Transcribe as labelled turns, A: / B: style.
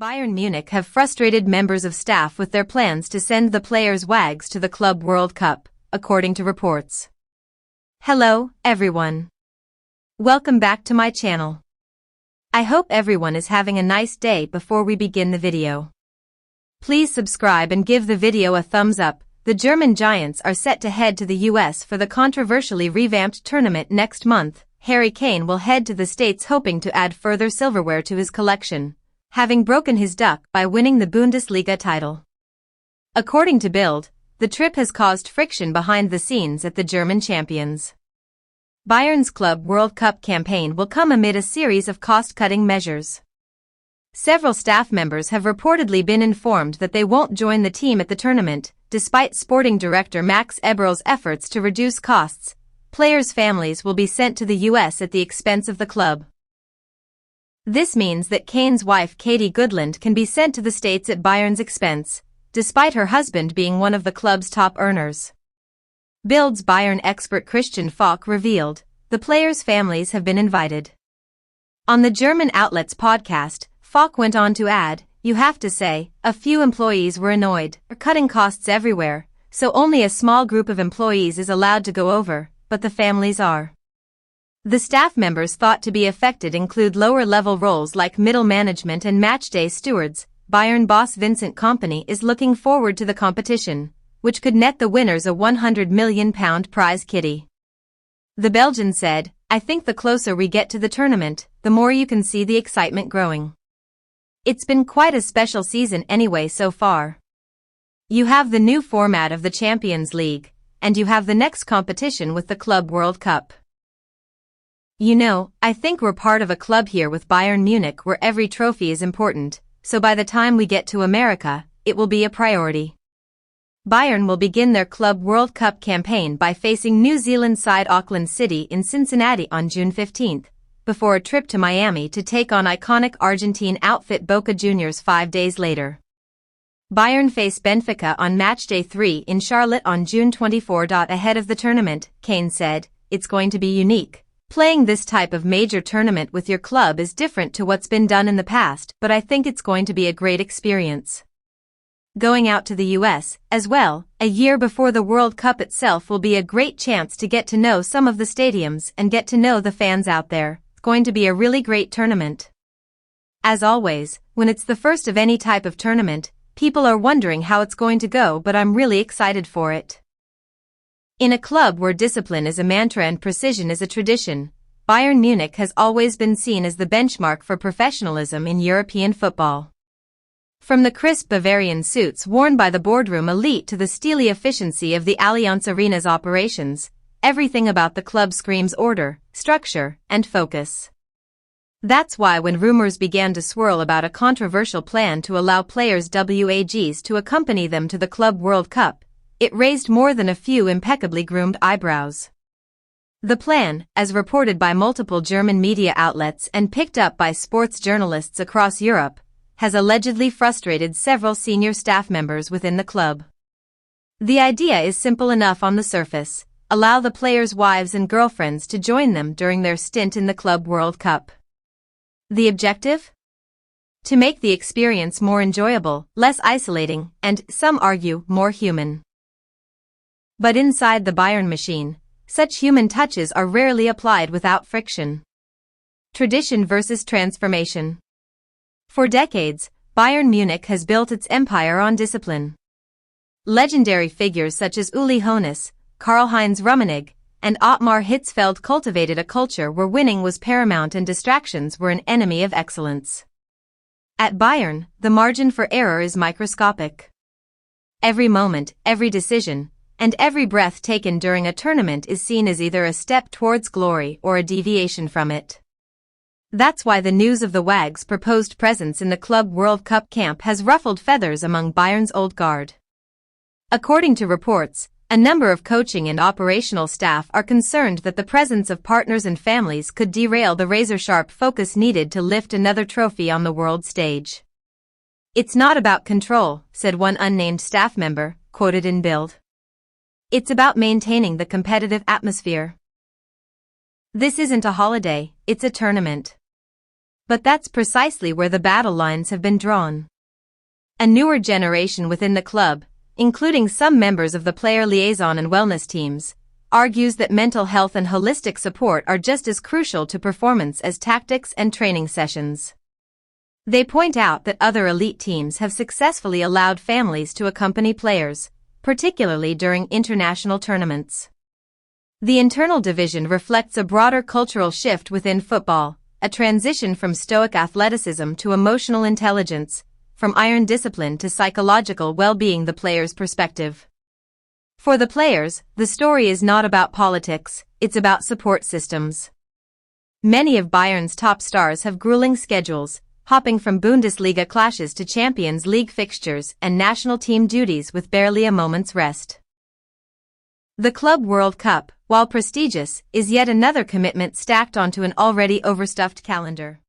A: Bayern Munich have frustrated members of staff with their plans to send the players' wags to the Club World Cup, according to reports. Hello, everyone. Welcome back to my channel. I hope everyone is having a nice day. Before we begin the video, please subscribe and give the video a thumbs up. The German Giants are set to head to the US for the controversially revamped tournament next month. Harry Kane will head to the States hoping to add further silverware to his collection, having broken his duck by winning the Bundesliga title. According to Bild, the trip has caused friction behind the scenes at the German champions. Bayern's Club World Cup campaign will come amid a series of cost-cutting measures. Several staff members have reportedly been informed that they won't join the team at the tournament, despite sporting director Max Eberl's efforts to reduce costs. Players' families will be sent to the US at the expense of the club. This means that Kane's wife Katie Goodland can be sent to the States at Bayern's expense, despite her husband being one of the club's top earners. Bild's Bayern expert Christian Falk revealed, the players' families have been invited. On the German outlet's podcast, Falk went on to add, "You have to say, a few employees were annoyed, are cutting costs everywhere, so only a small group of employees is allowed to go over, but the families are." The staff members thought to be affected include lower-level roles like middle management and matchday stewards. Bayern boss Vincent Kompany is looking forward to the competition, which could net the winners a £100 million prize kitty. The Belgian said, "I think the closer we get to the tournament, the more you can see the excitement growing. It's been quite a special season anyway so far. You have the new format of the Champions League, and you have the next competition with the Club World Cup. You know, I think we're part of a club here with Bayern Munich where every trophy is important, so by the time we get to America, it will be a priority." Bayern will begin their Club World Cup campaign by facing New Zealand side Auckland City in Cincinnati on June 15, before a trip to Miami to take on iconic Argentine outfit Boca Juniors 5 days later. Bayern face Benfica on matchday 3 in Charlotte on June 24. Ahead of the tournament, Kane said, "It's going to be unique. Playing this type of major tournament with your club is different to what's been done in the past, but I think it's going to be a great experience. Going out to the US, as well, a year before the World Cup itself will be a great chance to get to know some of the stadiums and get to know the fans out there. It's going to be a really great tournament." As always, when it's the first of any type of tournament, people are wondering how it's going to go, but I'm really excited for it. In a club where discipline is a mantra and precision is a tradition, Bayern Munich has always been seen as the benchmark for professionalism in European football. From the crisp Bavarian suits worn by the boardroom elite to the steely efficiency of the Allianz Arena's operations, everything about the club screams order, structure, and focus. That's why when rumors began to swirl about a controversial plan to allow players' WAGs to accompany them to the Club World Cup, it raised more than a few impeccably groomed eyebrows. The plan, as reported by multiple German media outlets and picked up by sports journalists across Europe, has allegedly frustrated several senior staff members within the club. The idea is simple enough on the surface: allow the players' wives and girlfriends to join them during their stint in the Club World Cup. The objective? To make the experience more enjoyable, less isolating, and, some argue, more human. But inside the Bayern machine, such human touches are rarely applied without friction. Tradition versus transformation. For decades, Bayern Munich has built its empire on discipline. Legendary figures such as Uli Hoeneß, Karl-Heinz Rummenigge, and Ottmar Hitzfeld cultivated a culture where winning was paramount and distractions were an enemy of excellence. At Bayern, the margin for error is microscopic. Every moment, every decision, and every breath taken during a tournament is seen as either a step towards glory or a deviation from it. That's why the news of the WAG's proposed presence in the Club World Cup camp has ruffled feathers among Bayern's old guard. According to reports, a number of coaching and operational staff are concerned that the presence of partners and families could derail the razor-sharp focus needed to lift another trophy on the world stage. "It's not about control," said one unnamed staff member, quoted in Bild. "It's about maintaining the competitive atmosphere. This isn't a holiday, it's a tournament." But that's precisely where the battle lines have been drawn. A newer generation within the club, including some members of the player liaison and wellness teams, argues that mental health and holistic support are just as crucial to performance as tactics and training sessions. They point out that other elite teams have successfully allowed families to accompany players, particularly during international tournaments. The internal division reflects a broader cultural shift within football, a transition from stoic athleticism to emotional intelligence, from iron discipline to psychological well-being. The player's perspective. For the players, the story is not about politics, it's about support systems. Many of Bayern's top stars have grueling schedules, hopping from Bundesliga clashes to Champions League fixtures and national team duties with barely a moment's rest. The Club World Cup, while prestigious, is yet another commitment stacked onto an already overstuffed calendar.